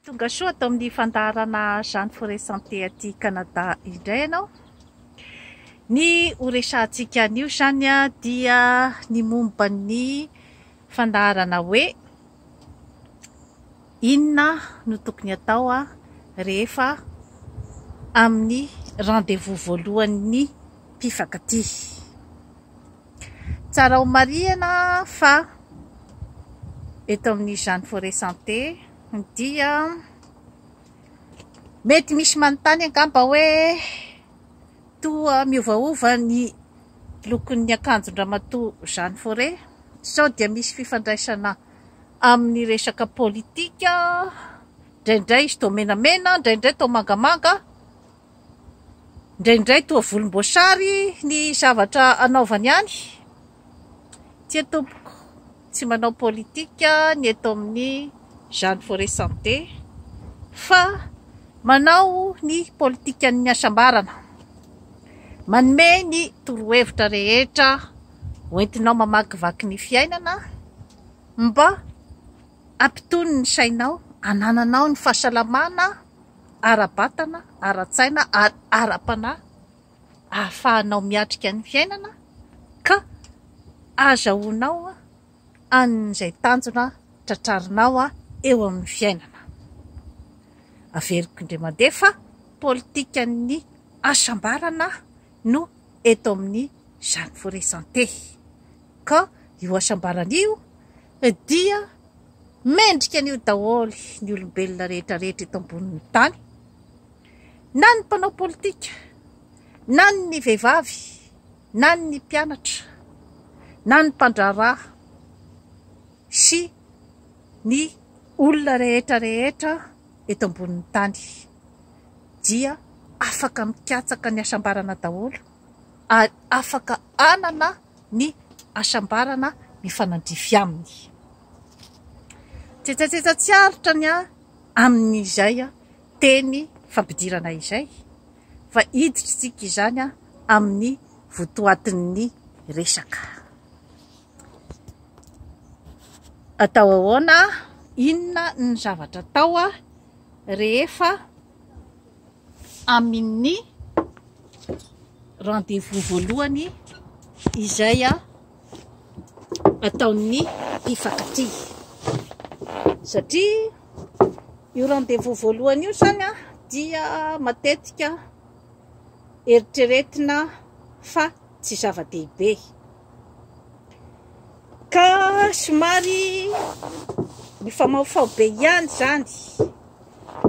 Tonga soa tao amin'ny fandaharana Consultez aty Canada indray ianao. Ny horesantsika anio zany dia ny momba ny fandaharana hoe inona no tokony atao rehefa amin'ny rendez-vous voalohan'ny mpifankatia. Tsara ho marihana fa eto amin'ny Consultez dia mety misy manontany angamba hoe toa miovaova ny lokon'ny akanjon-dramatoa Consultez sao dia misy fifandraisana amin'ny resaka politika, indraindray izy toa menamena, indraindray toa mangamanga, indraindray toa volomboasary ny zavatra anaovany ihany. Tia tompoko tsy manao politika ny eto amin'ny Consultez fa manao ny politikan'ny asambarana, manome ny torohevitra rehetra hoentinao mamakivaky ny fiainana mba ampitony ny sainao, anananao ny fahasalamana ara-batana, ara-tsaina ary ara-panahy, ahafahanao miatrika ny fiainana ka azahoanao an'izay tanjona tratrarinao eo amin'ny fiainana. Averiko indray mandeha fa politikan'ny asambarana no eto amin'ny Consultez ka io asambarana io dia mendrika an'io daholo ny olombelona rehetrarehetra eto ambonin'ny tany, na ny mpanao politika, na ny vehivavy, na ny mpianatra, na ny mpandraharaha sy ny olona rehetrarehetra eto ambonin'ny tany dia afaka mikatsaka ny asambarana daholo ary afaka anana ny asambarana mifanandrify aminy. Tsetsatsetsat tsy aritra ny amin'izay teny fampidirana izay fa hiditra tsika izany amin'ny votoatin'ny resaka. Atao ahoana, inona ny zavatra atao rehefa amin'ny rendez-vous voalohany izay ataon'ny mpifankatia. Satria io rendez-vous voalohany io zany dia matetika eritreretina fa tsy zava-dehibe ka somary mifamaofao be ihany zany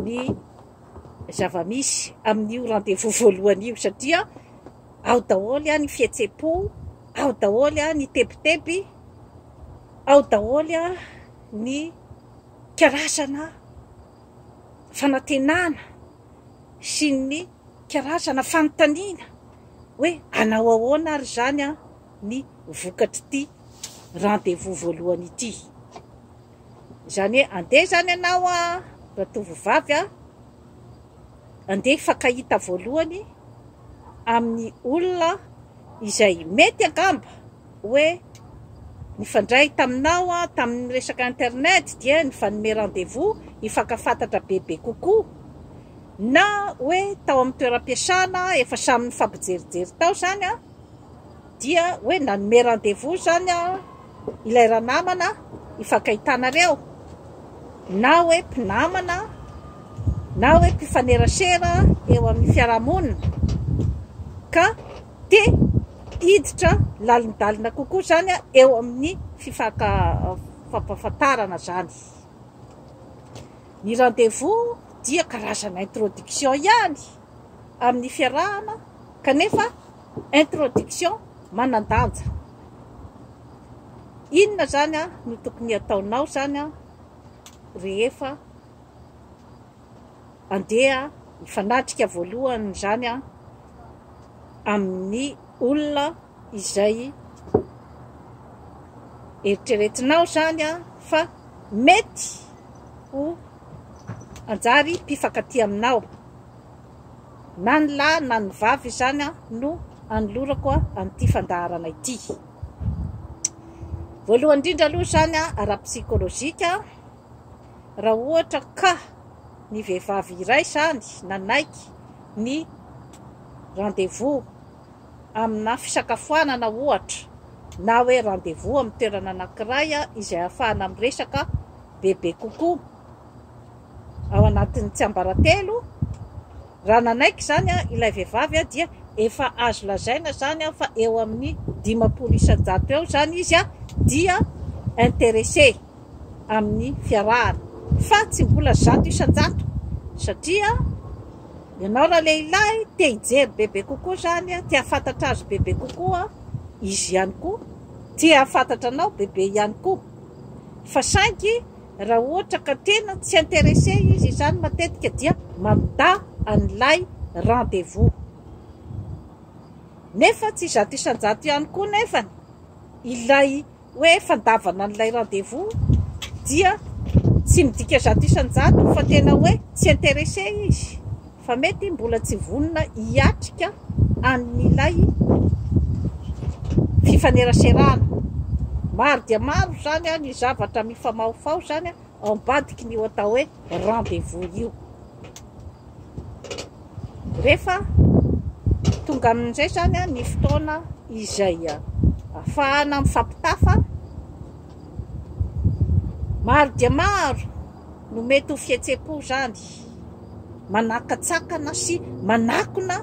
ny zava-misy amin'io rendez-vous voalohany io satria ao daholo ny fihetsepo, ao daholo ny tebiteby, ao daholo ny karazana fanantenana sy ny karazana fanontaniana hoe anao ahoana ary zany ny vokatry ity rendez-vous voalohany ity. Zany hoe andeha zany ianao ratovovavy andeha hifankahita voalohany amin'ny olona izay mety angamba hoe nifandray taminao tamin'ny resaka internet dia nifanome rendez-vous hifankafantatra bebe kokoa, na hoe tao amin'ny toeram-piasana efa samy mifampijerijery tao zany dia hoe nanome rendez-vous zany ilay ranamana hifankahitanareo, na hoe mpinamana, na hoe mpifanerasera eo amin'ny fiarahamonina ka te hiditra lalindalina kokoa zany eo amin'ny fampahafantarana zany. Ny rendez-vous dia karazana introduction ihany amin'ny fiarahana kanefa introduction manan-danja. Inona zany no tokony ataonao zany rehefa andeha mifanatrika voalohany zany amin'ny olona izay eritreretinao zany fa mety ho anjary mpifankatia aminao, na ny lahy na ny vavy zany no anolorako an'ity fandaharana ity. Voalohany indrindra aloha zany ara-psikolojika raha ohatra ka ny vehivavy iray zany nanaiky ny rendez-vous amina fisakafoanana ohatra, na hoe rendez-vous amin'ny toerana anankiray izay ahafahana miresaka bebe kokoa ao anatin'ny tsiambaratelo. Raha nanaiky zany ilay vehivavy dia efa azo lazaina zany fa eo amin'ny 50 isan-jato eo zany izy dia intéressé amin'ny fiarahana, fa tsy mbola 100 isan-jato, satria ianao raha lehilahy te hijery bebe kokoa zany, te hafantatra azy bebe kokoa, izy ihany koa te hafantatra anao bebe ihany koa. Fa saingy raha ohatra ka tena tsy intéressé izy zany matetika dia mamita an'ilay rendez-vous. Nefa tsy 100 isan-jato ihany koa nefany ilay hoe fandavana an'ilay rendez-vous dia tsy midika 100 isan-jato fa tena hoe tsy intéressé izy, fa mety mbola tsy vonona hiatrika an'ilay fifaneraserana. Maro dia maro zany ny zavatra mifamaofao zany ao ambadiky ny atao hoe rendez-vous io. Rehefa tonga amin'izay zany ny fotoana izay ahafahana mifampitafa, maro dia maro no mety ho fihetsepo zany, manakatsakana sy manakona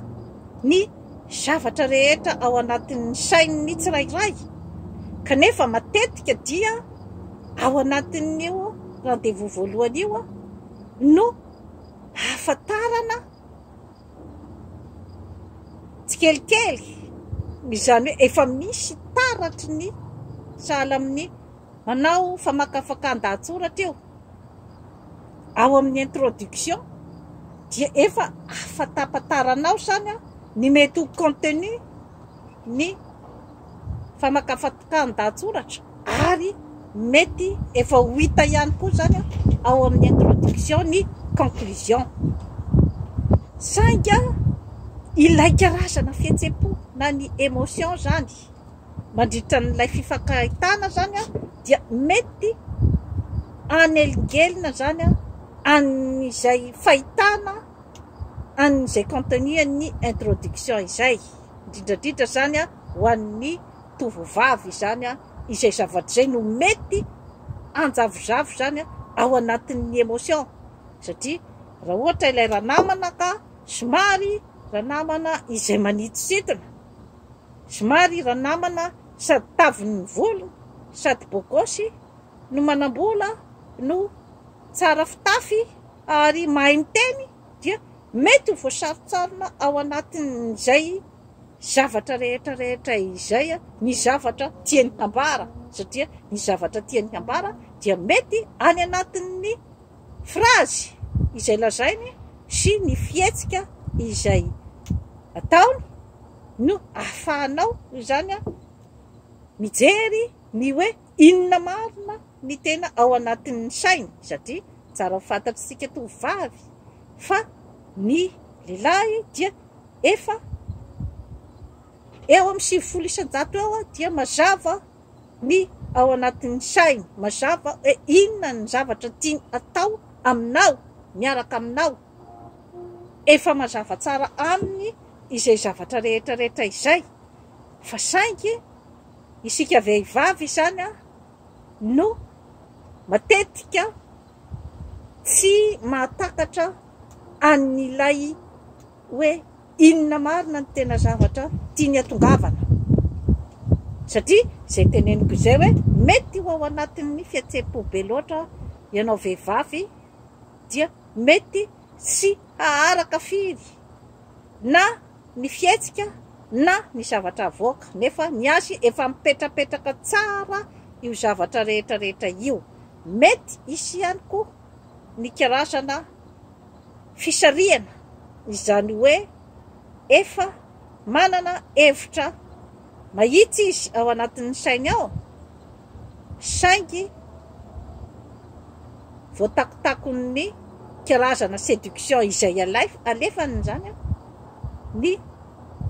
ny zavatra rehetra ao anatin'ny sain'ny tsirairay, kanefa matetika dia ao anatin'io rendez-vous voalohany io no hafantarana tsikelikely, izany hoe efa misy taratry ny sahala amin'ny manao famakafaka-ndatsoratra eo ao amin'ny introduction, dia efa afatapataranao zany ny mety ho contenu ny famakafaka-ndatsoratra, ary mety efa ho hita ihany koa zany ao amin'ny introduction ny conclusion. Sainga ilay karazana fihetsepo na ny émotion zany mandritra n'ilay fifankahitana zany dia mety anelingelina zany an'izay fahitana an'izay contenu ny introduction izay, indrindrandrindra zany ho an'ny tovovavy zany izay zavatra izay no mety anjavozavo zany ao anatin'ny émotion. Satria raha ohatra ilay ranamana ka somary ranamana izay manitositona, somary ranamana sady taviny volo sady bokosy, no manambola no tsara fitafy ary mahay miteny, dia mety ho voasaritsarina ao anatin'izay zavatra rehetra izay ny zavatra tiany hambara. Satria ny zavatra tiany hambara dia mety any anatin'ny frazy izay lazainy sy ny fihetsika izay ataony no ahafahanao zany mijery ny hoe inona marina ny tena ao anatin'ny sainy. Satria tsara fantatritsika tovovavy fa ny lehilahy dia efa eo amin'ny 50 isan-jato eo dia mazava ny ao anatin'ny sainy, mazava hoe inona ny zavatra tiany atao aminao, miaraka aminao, efa mazava tsara aminy izay zavatra rehetra izay. Fa saingy isika vehivavy zany no matetika tsy mahatakatra an'ilay hoe inona marina ny tena zavatra tiany atongavana. Satria zay teneniko izay hoe mety ho ao anatin'ny fihetsepo be loatra ianao vehivavy, dia mety sy haharaka firy na ny fihetsika na ny zavatra avoaka, nefa ny azy efa mipetrapetraka tsara io zavatra rehetra io. Mety isy ihany koa ny karazana fisariana, izany hoe efa manana hevitra mahitsy izy ao anatin'ny sainy ao, saingy voatakotakon'ny karazana séduction izay alefany zany ny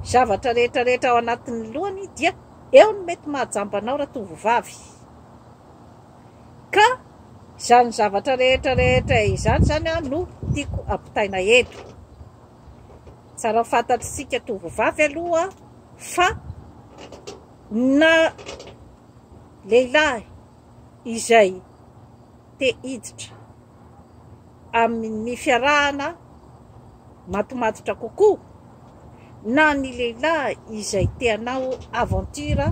zavatra rehetra ao anatin'ny lohany, dia eo no mety mahajambanao raha tovovavy. Ka Izany zavatra rehetra izany zany no tiako ampitaina eto. Tsara fantatritsika tovovavy aloha fa na lehilahy izay te hiditra amin'ny fiarahana matomatotra kokoa, na ny lehilahy izay te hanao aventure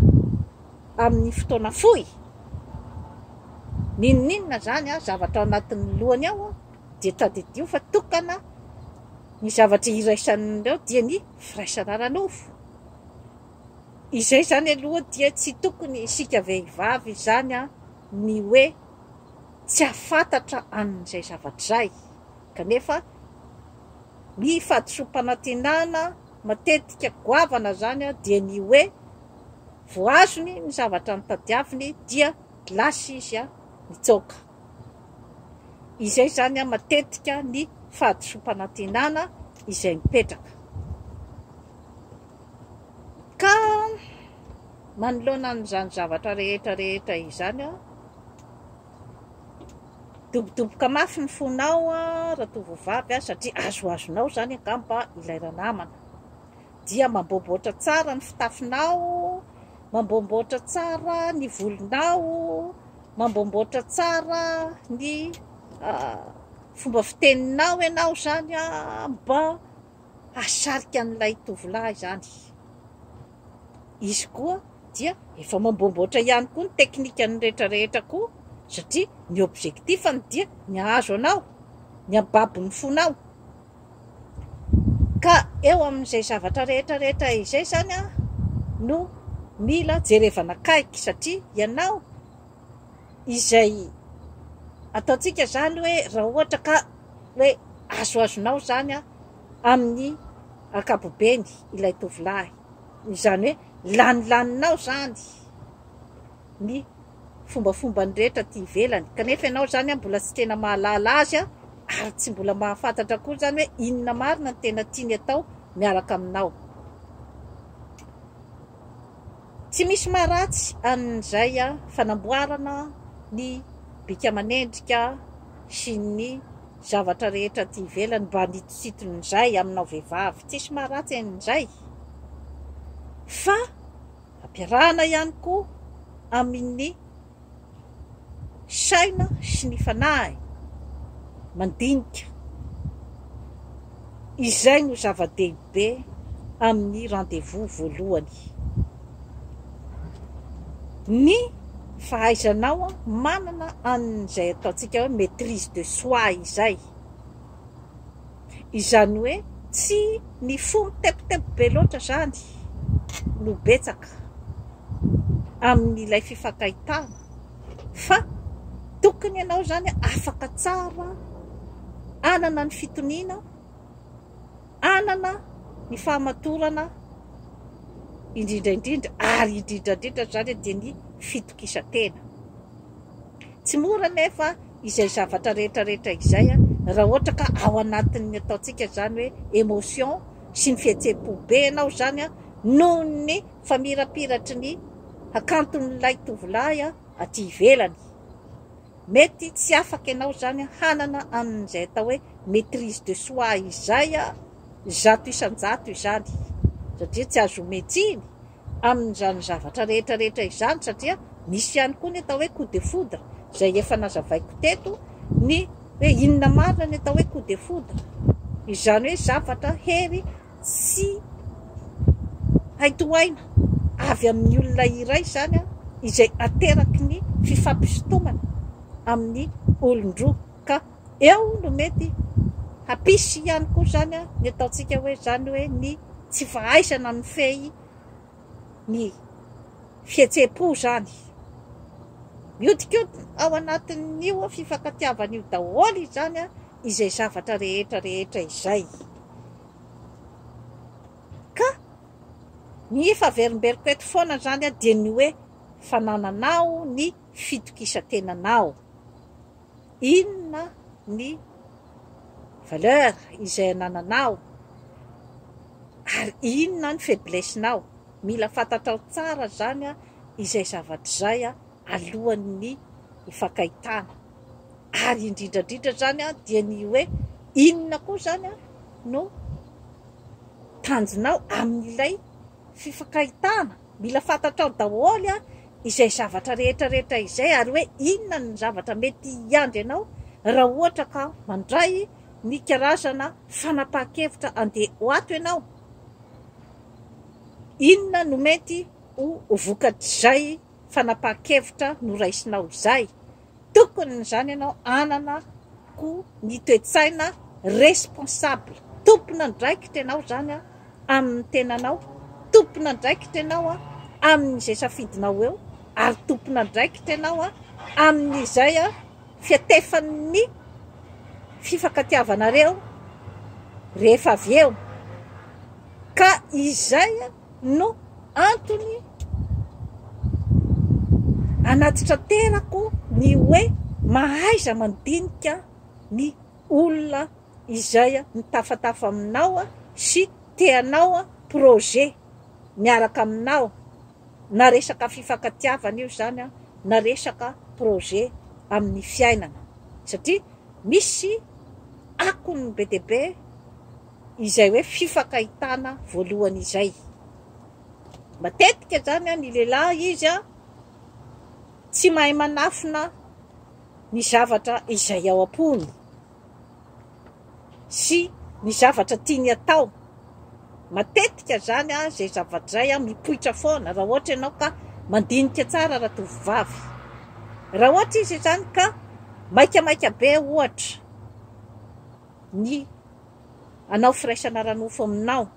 amin'ny fotoana fohy, ninninna zany zavatra anatin'ny lohany ao dia tadidio fa tokana ny zavatra iraisan'ireo dia ny firaisana ara-nofo. Izay zany aloha dia tsy tokony isika vehivavy zany ny hoe tsy afantatra an'izay zavatra zay. Kanefa ny fahadisom-panantenana matetika goavana zany dia ny hoe voazony ny zavatra nitadiaviny dia lasy izy mitsoka. Izay zany matetika ny fahadisom-panantenana izay mipetraka. Ka manoloana an'izany zavatra rehetra izany dobodoboka mafy ny fonao raha tovovavy satria azoazonao zany angamba ilay ranamana. Dia mamboamboatra tsara ny fitafinao, mamboamboatra tsara ny volonao, mamboamboatra tsara ny fomba fiteninao ianao zany mba hasarika an'ilay tovolahy zany. Izy koa dia efa mamboamboatra ihany koa ny teknikany rehetrarehetra koa, satria ny objectifany dia ny ahazo anao, ny ababy ny fonao. Ka eo amin'izay zavatra rehetrarehetra izay zany no mila jerevana kaiky, satria ianao izay ataontsika zany hoe raha ohatra ka hoe azoazonao zany amin'ny ankapobeny ilay tovolahy, izany hoe lanilaninao zany ny fombafombany rehetra ty ivelany, kanefa ianao zany mbola tsy tena mahalala azy ary tsy mbola mahafantatra koa zany hoe inona marina ny tena tiany atao miaraka aminao. Tsy misy maharatsy an'izay fanamboarana ny bika aman'endrika sy ny zavatra rehetra ty ivelany mba nitositon'izay aminao vehivavy, tsisy maharatsy an'izay, fa ampiarahana ihany koa amin'ny saina sy ny fanahy mandinika. Izay no zava-dehibe amin'ny rendez-vous voalohany. Ny fahaizanao manana an'izay ataontsika hoe maîtrise de soi izay. Izany hoe tsy ny fo mitepitepy be loatra zany no betsaka amin'ilay fifankahitana, fa tokony ianao zany afaka tsara anana ny fitoniana, anana ny fahamatorana indrindraindrindra, ary indrindraindrindra zany dia ny fitokisantena. Tsy mora nefa izay zavatra rehetrarehetra izay raha ohatra ka ao anatin'ny ataontsika zany hoe émotion sy ny fihetseham-po be ianao zany noho ny famirapiratry ny hakanton'ilay tovolahy aty ivelany. Mety tsy afaka ianao zany hanana amin'izay atao hoe maîtrise de soi izay zato isan-jato izany, satria tsy azo metsiny amin'izany zavatra rehetrarehetra izany, satria misy ihany koa ny atao hoe coup de foudre, izay efa nazavaiko teto ny hoe inona marina ny atao hoe coup de foudre. Izany hoe zavatra hery tsy haitohaina avy amin'ny olona iray zany izay ateraky ny fifampisintomana amin'ny olon-droa, ka eo no mety hapisy ihany koa zany ny ataontsika hoe zany hoe ny tsy fahaisana mifehy ny fihetseham-po zany. Miodikody ao anatin'io fifankatiavan'io daholo zany izay zavatra rehetrarehetra izay. Ka ny faverimberiko eto foana zany dia ny hoe fanananao ny fitokisan-tenanao. Inona ny valeur izay anananao ary inona ny faiblessenao. Mila fantatrao tsara zany izay zavatra izay alohan'ny hifankahitana. ary indrindrandrindra zany dia ny hoe inona koa zany no tanjonao amin'ilay fifankahitana. Mila fantatrao daholo izay zavatra rehetrarehetra izay, ary hoe inona ny zavatra mety hiandry anao raha ohatra ka mandray ny karazana fanapahan-kevitra andeha ho ato ianao. Inona no mety ho vokatr'izay fanapahan-kevitra no raisinao izay. Tokony zany ianao anana ko ny toe-tsaina responsable. Tompona ndraikitra ianao zany amin'ny tenanao, tompona ndraikitra ianao amin'izay safidinao eo, ary tompona ndraikitra ianao amin'izay fiatefan'ny fifankatiavanareo rehefa avy eo. Ka izay no antony anatitra terako ny hoe mahaiza mandinika ny olona izay mitafatafa aminao sy teanao projet miaraka aminao, na resaka fifankatiavana io zany na resaka projet amin'ny fiainana. Satria misy akony be dia be izay hoe fifankahitana voalohany izay. Matetika zany ny lehilahy izy tsy mahay manafina ny zavatra izay ao am-pony sy ny zavatra tiany atao. Matetika zany zay zavatra zay mipoitra foana raha ohatra ianao ka mandinika tsara raha tovovavy. Raha ohatra izy zany ka maikamaika be ohatra ny anao firaisana ranofo aminao,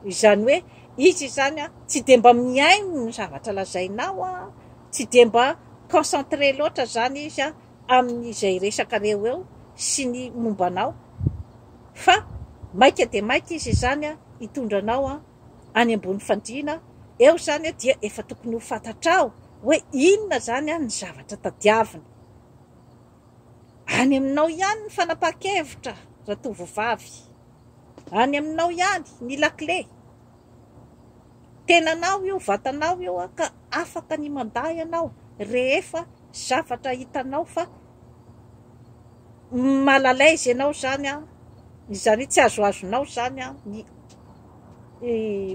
izany hoe izy zany tsy dia mba miaino ny zavatra lazainao, tsy dia mba concentré loatra zany izy amin'izay resaka reo eo sy ny mombanao, fa maika dia maika izy zany hitondranao any ambony fandriana. Eo zany dia efa tokony ho fantatrao hoe inona zany ny zavatra tadiavina. Any aminao ihany ny fanapahan-kevitra raha tovovavy, any aminao ihany ny lakle. Tenanao io, vatanao io ka afaka ny manday anao rehefa zavatra hitanao fa malalaizy ianao zany izany tsy azoazonao zany ny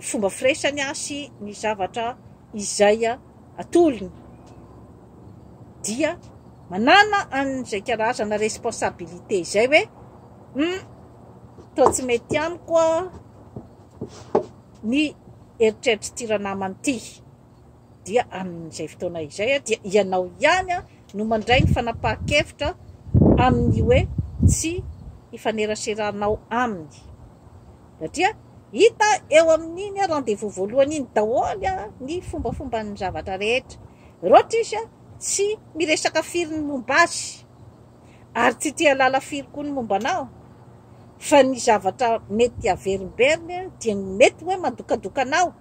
fomba firesany sy ny zavatra izay atolony, dia manana an'izay karazana responsabilité izay hoe toa tsy mety amiko ny eritreritry tiranamany ity. Dia amin'izay fotoana izay dia ianao ihany no mandray ny fanapahan-kevitra amin'ny hoe tsy hifaneraseranao aminy. Satria hita eo amin'iny rendez-vous voalohany iny daholo ny fombafomba ny zavatra rehetra. Roatra izy tsy miresaka firy ny momba azy, ary tsy tia lala firy koa ny mombanao, fa ny zavatra mety averimberiny dia mety hoe mandokadokanao,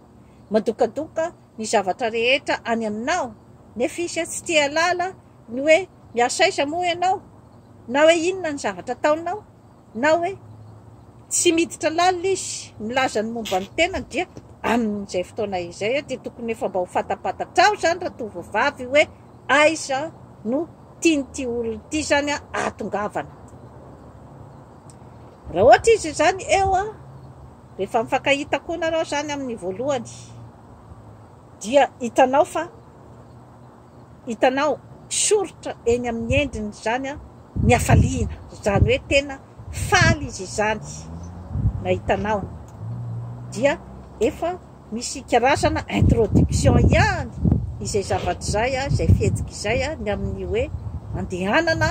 mandokadoka ny zavatra rehetra any aminao. Nefa izy tsy tia lala ny hoe miasaiza moa ianao, na hoe inona ny zavatra ataonao, na hoe tsy miditra lalina izy milaza ny momba ny tena. Dia amin'izay fotoana izay dia tokony efa mba ho fantapatatrao zany raha tovovavy hoe aiza no tianyty olona ity zany atongavana. Raha ohatra izy zany eo rehefa mifankahita koa nareo zany amin'ny voalohany, dia hitanao fa hitanao soritra eny amin'ny endriny zany ny hafaliana, zany hoe tena faly izy zany na hitanao. Dia efa misy karazana introduction ihany izay zavatra zay izay fihetsika izay ny amin'ny hoe andehanana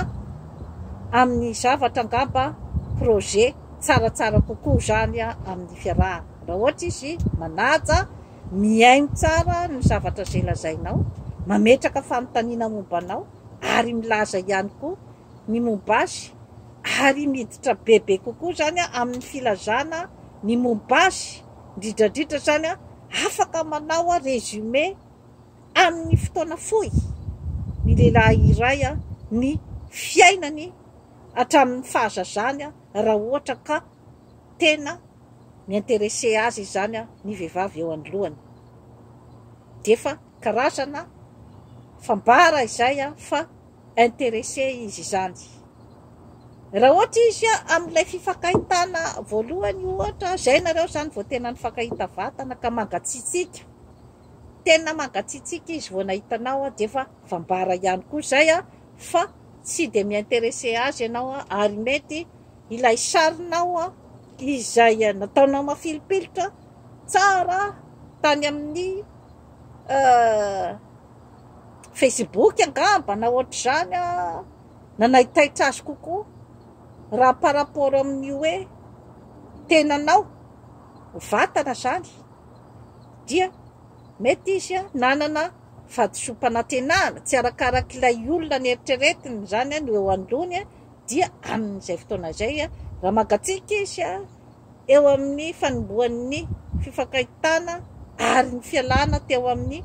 amin'ny zavatra angamba projet tsaratsara kokoa zany amin'ny fiarahana. Raha ohatra izy manaja miaino tsara ny zavatra izay lazainao, mametraka fanontaniana mombanao, ary milaza ihany koa ny momba azy, ary miditra bebe kokoa zany amin'ny filazana ny momba azy. Indrindrandrindra zany afaka manao résumé amin'ny fotoana fohy ny lehilahy iray ny fiainany hatramin'ny fahazazany raha ohatra ka tena miinteresse azy zany ny vehivavy eo anoloany. Dia efa karazana fambara izay fa intéressé izy zany. raha ohatra izy amin'ilay fifankahitana voalohany ohatra zay nareo zany vao tena nifankahita vatana ka mangatsitsika, tena mangatsitsika izy vao nahitanao dia efa fambara ihany koa zay fa tsy dia miinteresse azy ianao ary mety ilay sarinao izay nataonao mafilipilitra tsara tany amin'ny Facebook angamba na ohatr'izany nanaitaitra azy kokoa raha par rapport amin'ny hoe tenanao vatana zany dia mety izy nanana fahadisom-panantenana tsy arakarak'ilay olona ny eritreretiny zany no eo anoloany dia amin'izay fotoana zay raha mangatsika izy eo amin'ny fanombohan'ny fifankahitana ary ny fialana teo amin'ny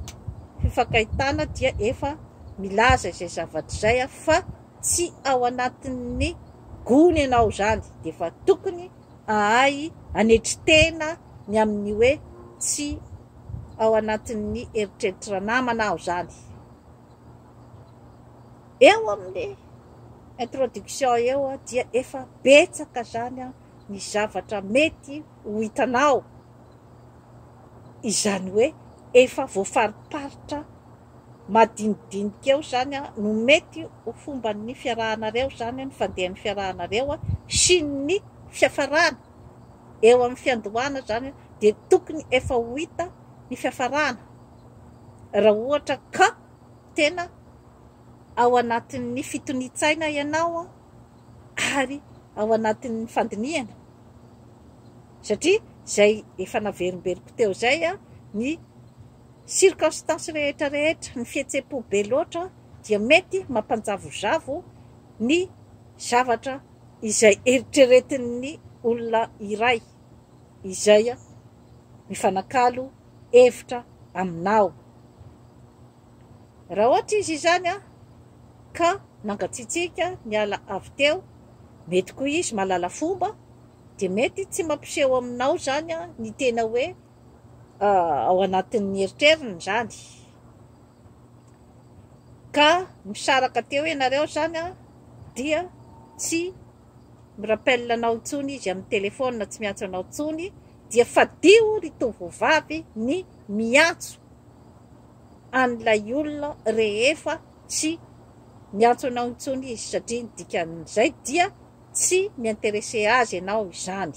fifankahitana dia efa milaza izay zavatra zay fa tsy ao anatin'ny gony ianao zany dia efa tokony ahay anetritena ny amin'ny hoe tsy ao anatin'ny eritreritry namana aho zany. Eo amin'ny introduction eo dia efa betsaka zany ny zavatra mety ho hitanao, izany hoe efa voafariparitra madinidinika eo zany no mety ho fomba ny fiarahanareo zany ny fandehan'ny fiarahanareo sy ny fiafarana eo amin'ny fiandohana zany dia tokony efa ho hita ny fiafarana raha ohatra ka tena ao anatin'ny fitonitsaina ianao ary ao anatin'ny fandiniana, satria zay efa naverimberiko teo zay ny circonstance rehetra rehetra ny fihetsepo be loatra dia mety mampanjavozavo ny zavatra izay eritreretin'ny olona iray izay mifanakalo hevitra aminao. Raha ohatra izy zany ka nangatsitsika niala avy teo, mety koa izy malala fomba dia mety tsy mampiseho aminao zany ny tena hoe ao anatin'ny eritreriny zany ka misaraka teo ianareo zany dia tsy mirapellanao intsony izy amin'ny telefona, tsy miantso anao intsony dia fadio ry tovovavy ny miantso an'ilay olona rehefa tsy miantso anao intsony izy satria ny dikan'izay dia tsy miinteresse azy ianao izany.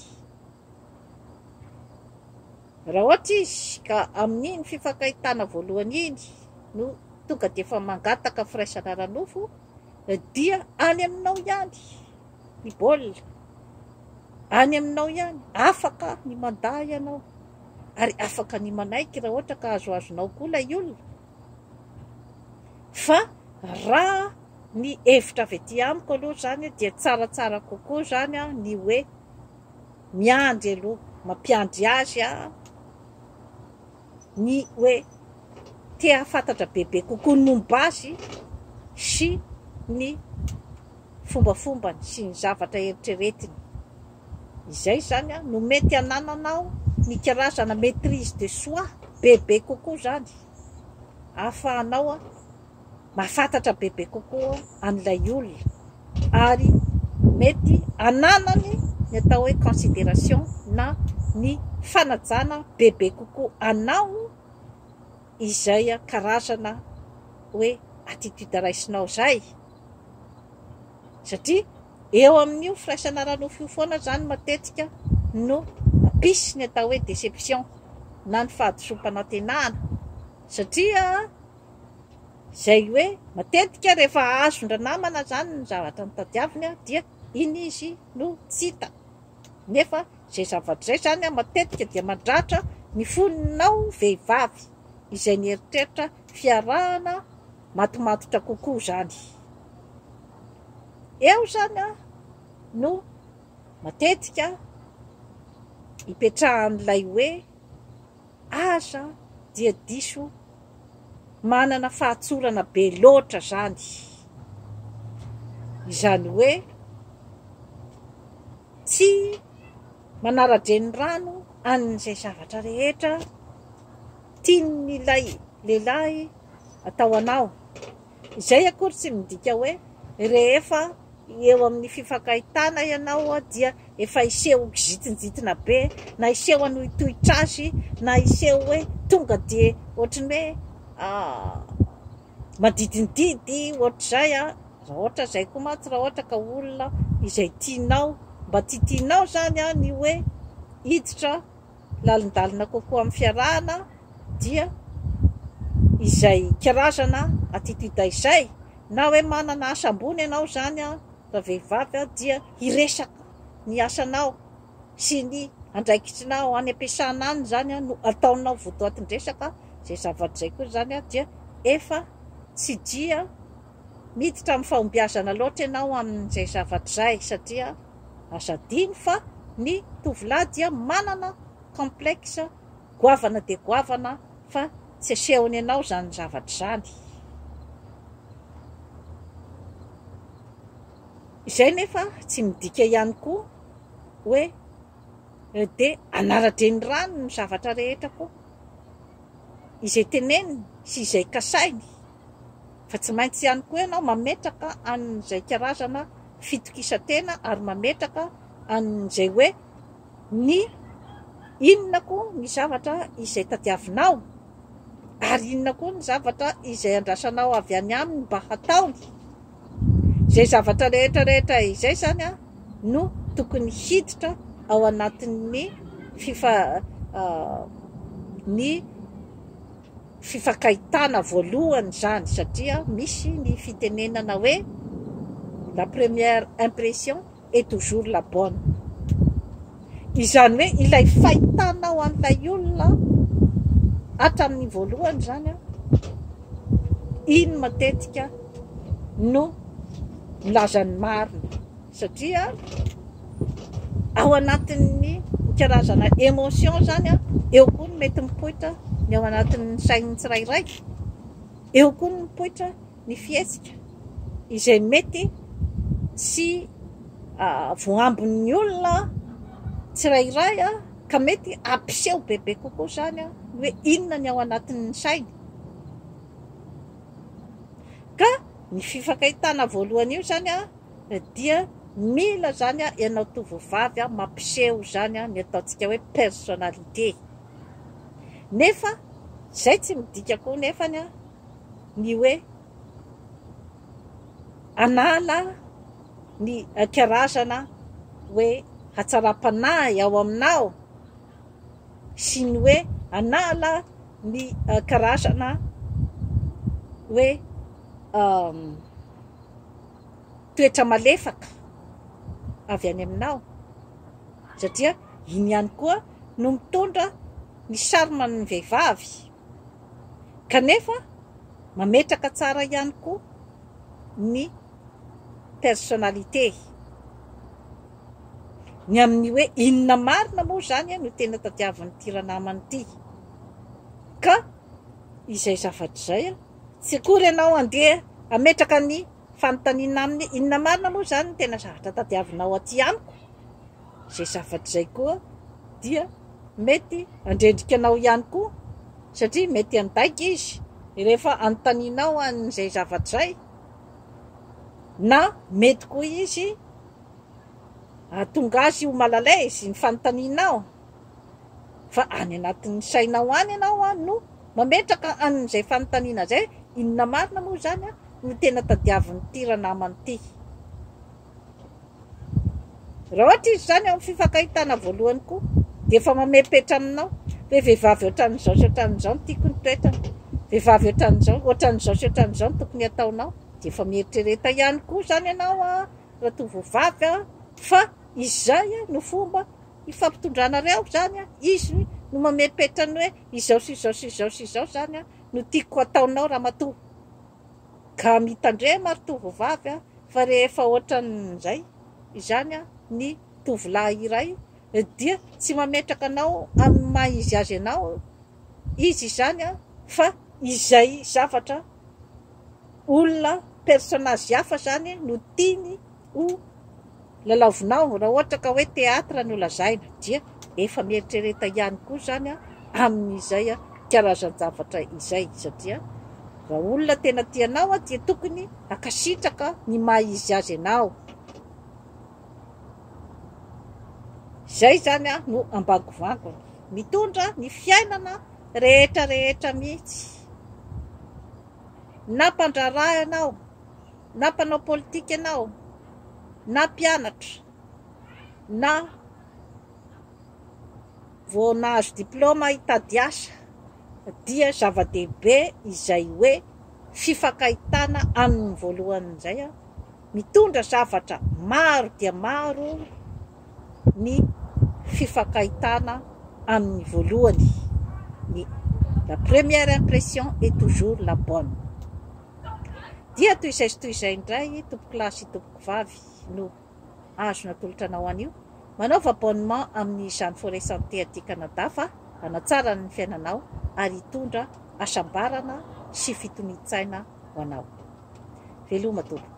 Raha ohatra izy ka amin'iny fifankahitana voalohany iny no tonga dia efa mangataka firaisana ranofo dia any aminao ihany ny baolina, any aminao ihany afaka ny mandaa ianao ary afaka ny manaiky raha ohatra ka azoazonao koa ilay olona, fa raha ny hevitra avy ety amiko aloha zany dia tsaratsara kokoa zany ny hoe miandry aloha, mampiandry azy ny hoe te hafantatra bebe kokoa ny momba azy sy ny fombafombany sy ny zavatra eritreretiny. Izay zany no mety hanananao ny karazana maîtrise de soi bebe kokoa zany, ahafahanao mahafantatra bebe kokoa an'ilay olona ary mety hananany ny atao hoe considération na ny fanajana bebe kokoa anao izay karazana hoe attitude raisinao zay, satria eo amin'io firaisana ranofo io foana zany matetika no pisy ny atao hoe déception na ny fahadisom-panantenana, satria zay hoe matetika rehefa azon-dranamana zany ny zavatra nitadiaviny dia iny izy no tsy hita, nefa zay zavatra zay zany matetika dia mandratra ny foninao vehivavy izay ny eritreritra fiarahana matomatotra kokoa zany. Eo zany no matetika hipetrahan'ilay hoe aza dia diso manana fahatsorana be loatra zany, izany hoe tsy manara-dreny rano an'izay zavatra rehetra tian'ilay lehilahy atao anao. Izay akory tsy midika hoe rehefa eo amin'ny fifankahitana ianao dia efa iseho kizitinjitina be, na iseho anohy tohitrasy, na iseho hoe tonga de ohatrany hoe madidindidy ohatr'izay raha ohatra zay koa matsy, raha ohatra ka olona izay tianao mba tiatianao zany ny hoe hiditra lalindalina kokoa amin'ny fiarahana, dia izay karazana attitude izay, na hoe manana asam-bony ianao zany raha vehivavy dia hiresaka ny asanao sy ny andraikitrinao any ampiasana any zany no ataonao votoatin-dresaka. Zay zavatra zay koa zany dia efa tsy dia miditra amin'ny fahombiazana loatra ianao amin'izay zavatra zay, satria azadiny fa ny tovolahy dia manana complexe, goavana de goavana fa tsy asehony ianao zany zavatra zany. Izay nefa tsy midika ihany koa hoe de anaradreny rano ny zavatra rehetra koa izay teneniny sy izay kasainy, fa tsy maintsy ihany koa ianao mametraka an'izay karazana fitokisantena ary mametraka an'izay hoe ny inona koa ny zavatra izay tadiavinao ary inona koa ny zavatra izay andrasanao avy any aminy mba hataony. Zay zavatra rehetra izay zany no tokony hiditra ao anatin'ny ny fifankahitana voalohany zany, satria misy ny fitenenana hoe la première impression est toujours la bonne. Izany hoe ilay fahitanao an'ilay olona hatramin'ny voalohany zany iny matetika no milazan'ny marina, satria ao anatin'ny karazana émotion zany eo koa ny mety mipoitra ny ao anatin'ny sain'ny tsirairay, eo koa ny mipoitra ny fihetsika izay mety sy voambon'ny olona tsirairay ka mety ampiseho bebe kokoa zany hoe inona ny ao anatin'ny sainy. Ka ny fifankahitana voalohany io zany dia mila zany ianao tovovavy mampiseho zany ny ataontsika hoe personnalité. Nefa zay tsy midika koa nefany ny hoe anala ny karazana hoe hatsara-panahy ao aminao sy ny hoe anala ny karazana hoe toetra malefaka avy any aminao, satria iny ihany koa no mitondra ny sarman'ny vehivavy, kanefa mametraka tsara ihany koa ny personnalité. Ny amin'ny hoe inona marina moa zany no tena tadiavin'ny tiranamany ity, ka izay zavatra zay tsy akory ianao andeha ametraka ny fanontaniana amin'ny inona marina moa zany ny tena zavatra tadiavinao aty amiko. Zay zavatra zay koa dia mety andrendrikanao ihany koa, satria mety andaika izy rehefa anontanianao an'izay zavatra zay, na mety koa izy tonga azy ho malalaise ny fanontanianao, fa any anatin'ny sainao any ianao no mametraka an'izay fanontaniana zay, inona marina moa zany no tena tadiavin'ny tiranamany ity. Raha ohatra izy zany amin'ny fifankahitana voalohany koa dia efa mamepetra aminao hoe vehivavy ohatran'izao sy ohatran'izao no tiako ny toetrany, vehivavy ohatran'izao sy ohatran'izao no tokony ataonao, dia efa mieritrereta ihany koa zany ianao raha tovovavy fa izay no fomba ifampitondranareo zany izy no mamepetra ny hoe izao sy izao sy izao sy izao zany no tiako ataonao raha matoa, ka mitandre maro tovovavy fa rehefa ohatran'izay izany ny tovolahy iray dia tsy mametraka anao amin'ny maha izy azy ianao izy zany fa izay zavatra olona personnage hafa zany no tiany ho lalaovinao. Raha ohatra ka hoe teatra no lazaina dia efa mieritrereta ihany koa zany amin'izay karazan-javatra izay, satria raha olona tena tianao dia tokony akasitraka ny maha izy azy ianao. Zay zany no ambangovangony. Mitondra ny fiainana rehetra mihitsy. Na mpandraraha ianao, na mpanao politika ianao, na mpianatra, na vao nahazo diplôma hitady asa, dia zava-dehibe izay hoe fifankahitana amin'ny voalohan'izay mitondra zavatra maro dia maro ny fifankahitana amin'ny voalohany. La première impression est toujours la bonne. Dia toy izay indray tompoko lahy sy tompoko vavy no azo natolotra anao an'io. Manaova abonnement amin'ny Jeanne Forêt Santé aty Canada fa hanatsara ny fiainanao ary hitondra hasambarana sy fitonian-tsaina ho anao. Veloma tompoko.